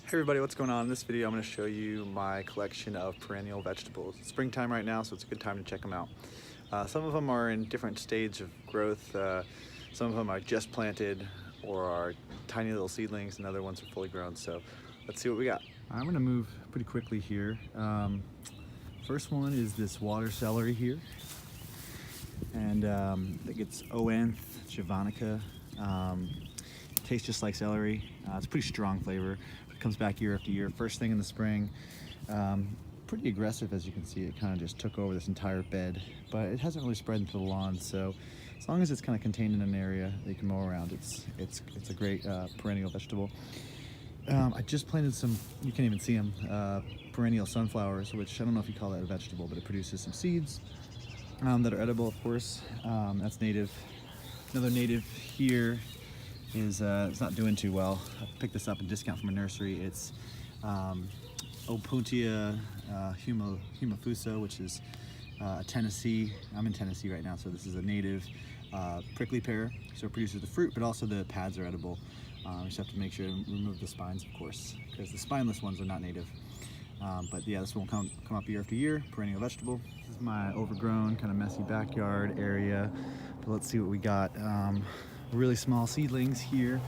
Hey everybody, what's going on? In this video I'm going to show you my collection of perennial vegetables. It's springtime right now, so it's a good time to check them out. Some of them are in different stages of growth. Some of them are just planted or are tiny little seedlings, and other ones are fully grown. So let's see what we got. I'm going to move pretty quickly here. First one is this water celery here, and I think it's Oanth javanica. Tastes just like celery. It's a pretty strong flavor. It comes back year after year. First thing in the spring. Pretty aggressive, as you can see. It kind of just took over this entire bed, but it hasn't really spread into the lawn. So as long as it's kind of contained in an area that you can mow around, it's a great perennial vegetable. I just planted some, you can't even see them, perennial sunflowers, which I don't know if you call that a vegetable, but it produces some seeds that are edible, of course. That's native. Another native here is it's not doing too well. I picked this up in discount from a nursery. It's Opuntia humifusa, which is Tennessee. I'm in Tennessee right now, so this is a native prickly pear. So it produces the fruit, but also the pads are edible. You just have to make sure to remove the spines, of course, because the spineless ones are not native. But yeah, this won't come up year after year. Perennial vegetable. This is my overgrown, kind of messy backyard area. But let's see what we got. Really small seedlings here,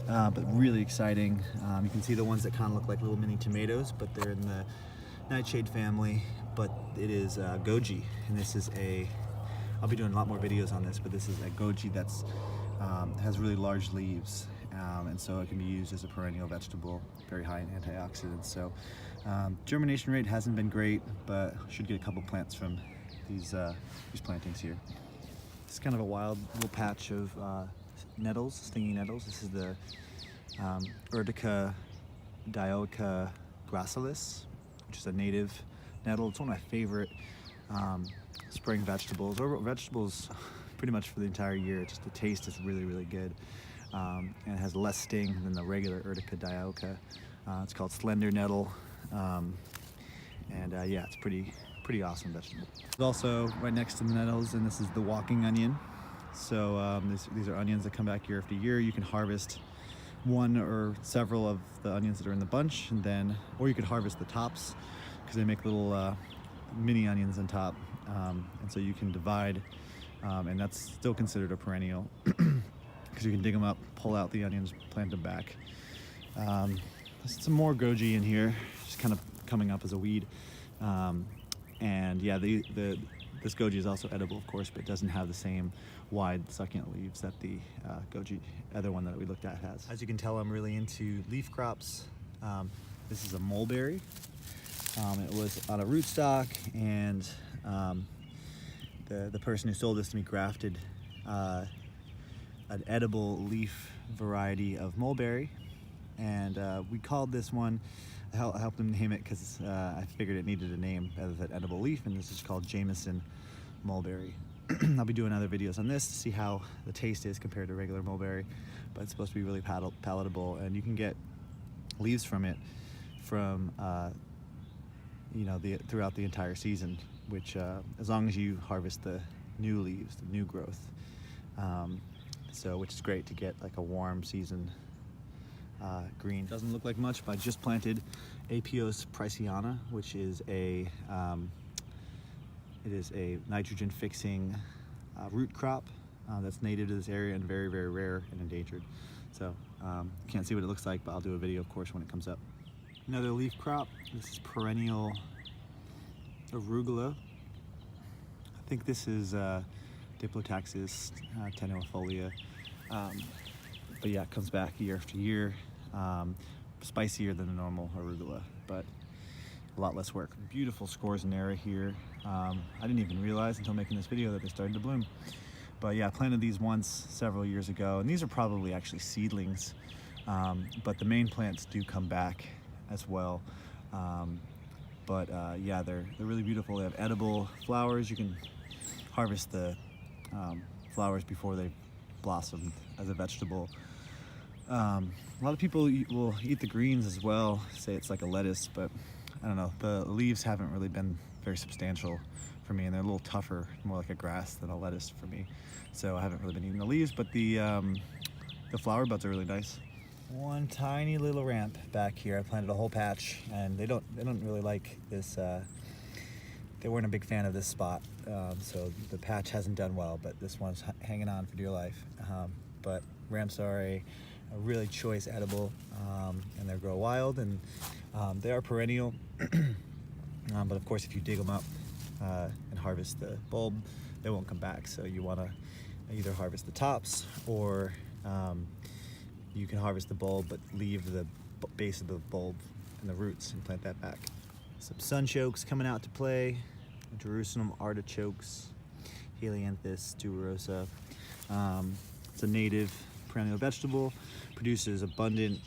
but really exciting. You can see the ones that kind of look like little mini tomatoes, but they're in the nightshade family. But it is Goji, and this is I'll be doing a lot more videos on this, but this is a Goji that's has really large leaves, and so it can be used as a perennial vegetable, very high in antioxidants. So germination rate hasn't been great, but should get a couple plants from these plantings here. It's kind of a wild little patch of nettles, stinging nettles. This is the Urtica dioica gracilis, which is a native nettle. It's one of my favorite spring vegetables, or vegetables pretty much for the entire year. Just the taste is really, really good. And it has less sting than the regular Urtica dioica. It's called slender nettle. Yeah, it's pretty awesome vegetable. It's also right next to the nettles, and this is the walking onion. So these are onions that come back year after year. You can harvest one or several of the onions that are in the bunch, and or you could harvest the tops, because they make little mini onions on top, and so you can divide, and that's still considered a perennial, because you can dig them up, pull out the onions, plant them back. There's some more Goji in here, just kind of coming up as a weed, and yeah, this Goji is also edible, of course, but it doesn't have the same wide succulent leaves that the Goji, other one that we looked at, has. As you can tell, I'm really into leaf crops. This is a mulberry. It was on a rootstock, and the person who sold this to me grafted an edible leaf variety of mulberry, and we called this one, I helped him name it because I figured it needed a name as an edible leaf, and this is called Jameson mulberry. I'll be doing other videos on this to see how the taste is compared to regular mulberry, but it's supposed to be really palatable, and you can get leaves from it from throughout the entire season, which as long as you harvest the new leaves, the new growth, which is great to get like a warm season green. Doesn't look like much, but I just planted Apios Priceana, which is a nitrogen fixing root crop that's native to this area and very, very rare and endangered. So can't see what it looks like, but I'll do a video, of course, when it comes up. Another leaf crop. This is perennial arugula. I think this is Diplotaxis tenuifolia. But yeah, it comes back year after year. Spicier than the normal arugula, but a lot less work. Beautiful scorzonera here. I didn't even realize until making this video that they started to bloom. But yeah, I planted these once several years ago, and these are probably actually seedlings, but the main plants do come back as well. Yeah, they're really beautiful. They have edible flowers. You can harvest the flowers before they blossomed as a vegetable. A lot of people will eat the greens as well, say it's like a lettuce, but I don't know, the leaves haven't really been very substantial for me, and they're a little tougher, more like a grass than a lettuce for me, so I haven't really been eating the leaves, but the flower buds are really nice. one tiny little ramp back here. I planted a whole patch, and they don't really like this. They weren't a big fan of this spot, so the patch hasn't done well. But this one's hanging on for dear life. But ramps are a really choice edible, and they grow wild, and they are perennial. But of course, if you dig them up and harvest the bulb, they won't come back. So you want to either harvest the tops, or you can harvest the bulb but leave the base of the bulb and the roots and plant that back. Some sunchokes coming out to play. Jerusalem artichokes, Helianthus tuberosa. It's a native perennial vegetable, produces abundant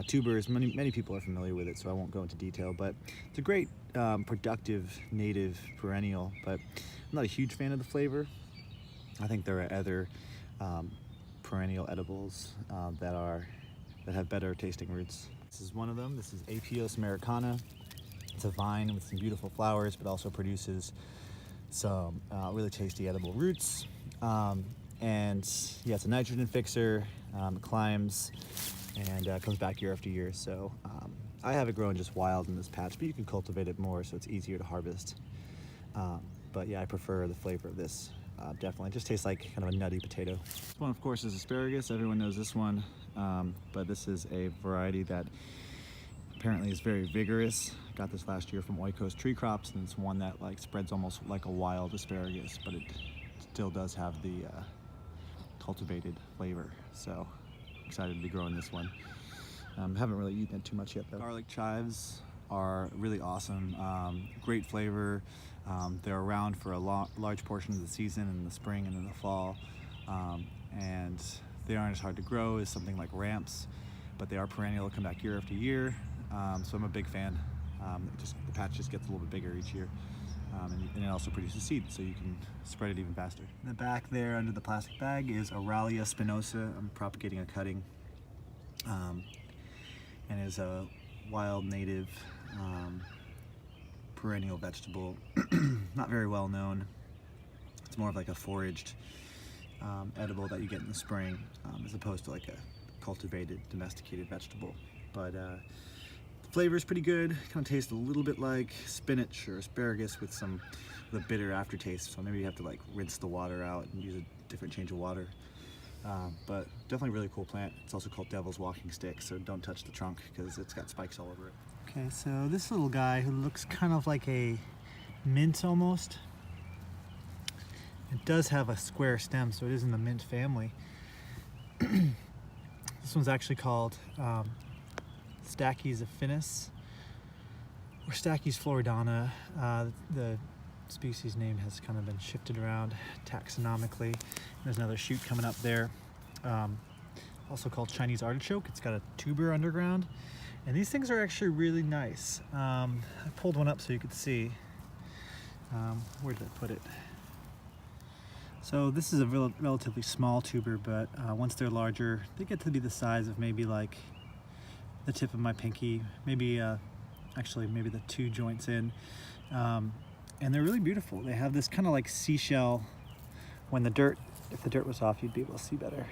tubers. Many people are familiar with it, so I won't go into detail, but it's a great productive native perennial, but I'm not a huge fan of the flavor. I think there are other perennial edibles that have better tasting roots. This is one of them. This is Apios americana. It's a vine with some beautiful flowers, but also produces some really tasty edible roots. And yeah, it's a nitrogen fixer. It climbs and comes back year after year. So I have it growing just wild in this patch, but you can cultivate it more, so it's easier to harvest. But yeah, I prefer the flavor of this. Definitely, it just tastes like kind of a nutty potato. This one, of course, is asparagus. Everyone knows this one, but this is a variety that apparently is very vigorous. Got this last year from Oikos Tree Crops, and it's one that like spreads almost like a wild asparagus, but it still does have the cultivated flavor. So excited to be growing this one. Haven't really eaten it too much yet though. Garlic chives are really awesome. Great flavor. They're around for a large portion of the season in the spring and in the fall, and they aren't as hard to grow as something like ramps, but they are perennial, come back year after year. So I'm a big fan. The patch just gets a little bit bigger each year, and it also produces seeds, so you can spread it even faster. In the back there, under the plastic bag, is Aralia spinosa. I'm propagating a cutting, and is a wild native perennial vegetable. Not very well known. It's more of like a foraged edible that you get in the spring, as opposed to like a cultivated, domesticated vegetable. But the flavor is pretty good. Kind of tastes a little bit like spinach or asparagus with a bitter aftertaste. So maybe you have to like rinse the water out and use a different change of water. But definitely a really cool plant. It's also called devil's walking stick, so don't touch the trunk because it's got spikes all over it. Okay, so this little guy who looks kind of like a mint almost. It does have a square stem, so it is in the mint family. This one's actually called Stachys affinis or Stachys floridana. The species name has kind of been shifted around taxonomically. There's another shoot coming up there, also called Chinese artichoke. It's got a tuber underground, and these things are actually really nice. I pulled one up so you could see. Where did I put it? So this is a relatively small tuber, but once they're larger, they get to be the size of maybe like the tip of my pinky, maybe actually maybe the 2 joints in, and they're really beautiful. They have this kind of like seashell. When if the dirt was off, you'd be able to see better.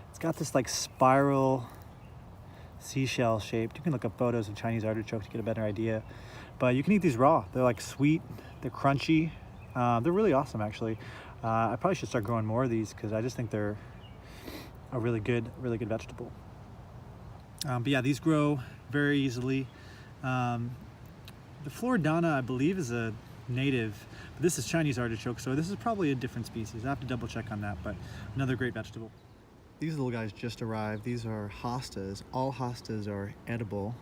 It's got this like spiral seashell shaped. You can look up photos of Chinese artichoke to get a better idea, but you can eat these raw. They're like sweet, they're crunchy, they're really awesome actually. I probably should start growing more of these because I just think they're a really good vegetable. But yeah, these grow very easily. The floridana, I believe, is a native, but this is Chinese artichoke, so this is probably a different species. I have to double check on that, but another great vegetable. These little guys just arrived. These are hostas. All hostas are edible,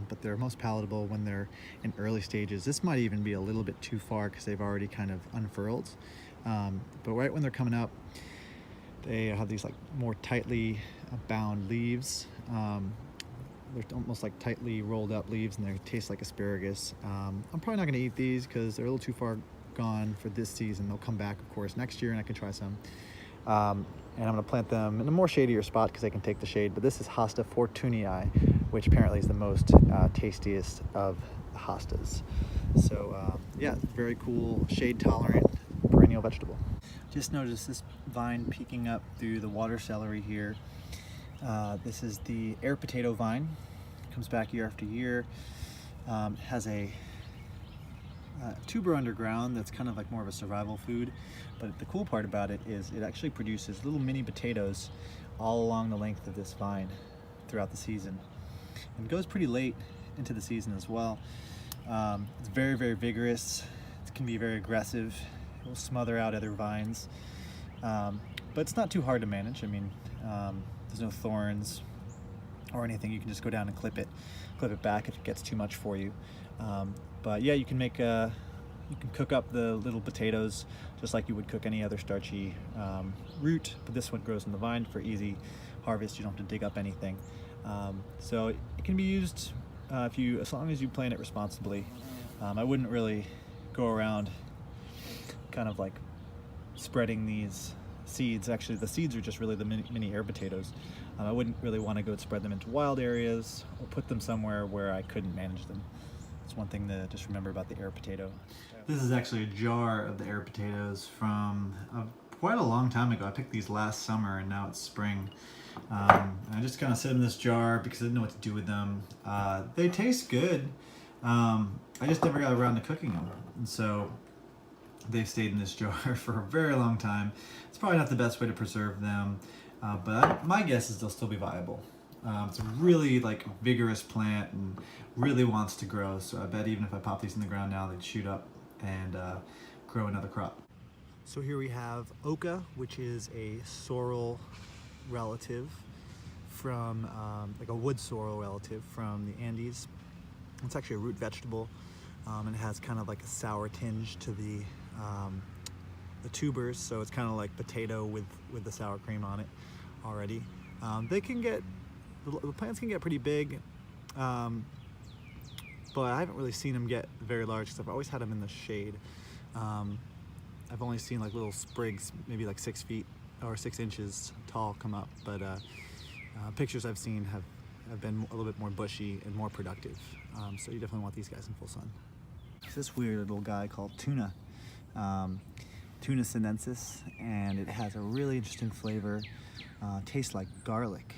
but they're most palatable when they're in early stages. This might even be a little bit too far because they've already kind of unfurled. But right when they're coming up, they have these like more tightly bound leaves. They're almost like tightly rolled up leaves, and they taste like asparagus. I'm probably not going to eat these because they're a little too far gone for this season. They'll come back, of course, next year, and I can try some. And I'm going to plant them in a more shadier spot because they can take the shade. But this is Hosta fortunii, which apparently is the most tastiest of the hostas. So yeah, very cool, shade-tolerant perennial vegetable. Just noticed this vine peeking up through the water celery here. This is the air potato vine. Comes back year after year. Has a tuber underground that's kind of like more of a survival food, but the cool part about it is it actually produces little mini potatoes all along the length of this vine throughout the season, and goes pretty late into the season as well. It's very, very vigorous. It can be very aggressive. It will smother out other vines, but it's not too hard to manage. I mean, there's no thorns or anything. You can just go down and clip it back if it gets too much for you. But yeah, you can cook up the little potatoes just like you would cook any other starchy root, but this one grows in the vine for easy harvest. You don't have to dig up anything. So it can be used as long as you plant it responsibly. I wouldn't really go around kind of like spreading these seeds. Actually, the seeds are just really the mini air potatoes. I wouldn't really want to go spread them into wild areas or put them somewhere where I couldn't manage them. It's one thing to just remember about the air potato. This is actually a jar of the air potatoes from quite a long time ago. I picked these last summer and now it's spring. I just kind of set them in this jar because I didn't know what to do with them. They taste good. I just never got around to cooking them. And so they've stayed in this jar for a very long time. It's probably not the best way to preserve them, but my guess is they'll still be viable. It's a really like vigorous plant and really wants to grow, so I bet even if I pop these in the ground now, they'd shoot up and grow another crop. So here we have oca, which is a sorrel relative from like a wood sorrel relative from the Andes. It's actually a root vegetable, and it has kind of like a sour tinge to the tubers, so it's kind of like potato with the sour cream on it already. The plants can get pretty big, but I haven't really seen them get very large because I've always had them in the shade. I've only seen like little sprigs, maybe like 6 feet or 6 inches tall come up, but pictures I've seen have been a little bit more bushy and more productive. So you definitely want these guys in full sun. There's this weird little guy called tuna, Tuna sinensis, and it has a really interesting flavor. Tastes like garlic.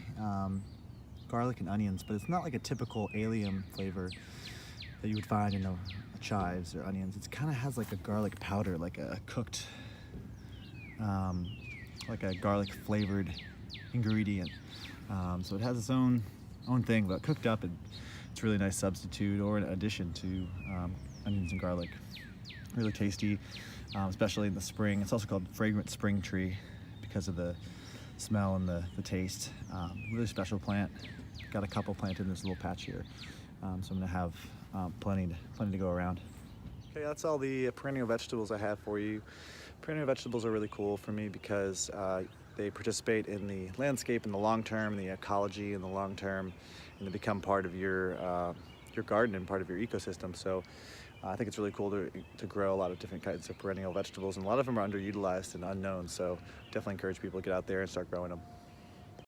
Garlic and onions, but it's not like a typical allium flavor that you would find in a chives or onions. It kind of has like a garlic powder, like a cooked, like a garlic flavored ingredient. So it has its own thing, but cooked up, it's a really nice substitute or an addition to onions and garlic. Really tasty, especially in the spring. It's also called Fragrant spring tree because of the smell and the taste. Really special plant. Got a couple planted in this little patch here, so I'm gonna have plenty to go around. Okay, that's all the perennial vegetables I have for you. Perennial vegetables are really cool for me because they participate in the landscape in the long term, the ecology in the long term, and they become part of your garden and part of your ecosystem. So I think it's really cool to grow a lot of different kinds of perennial vegetables, and a lot of them are underutilized and unknown. So definitely encourage people to get out there and start growing them.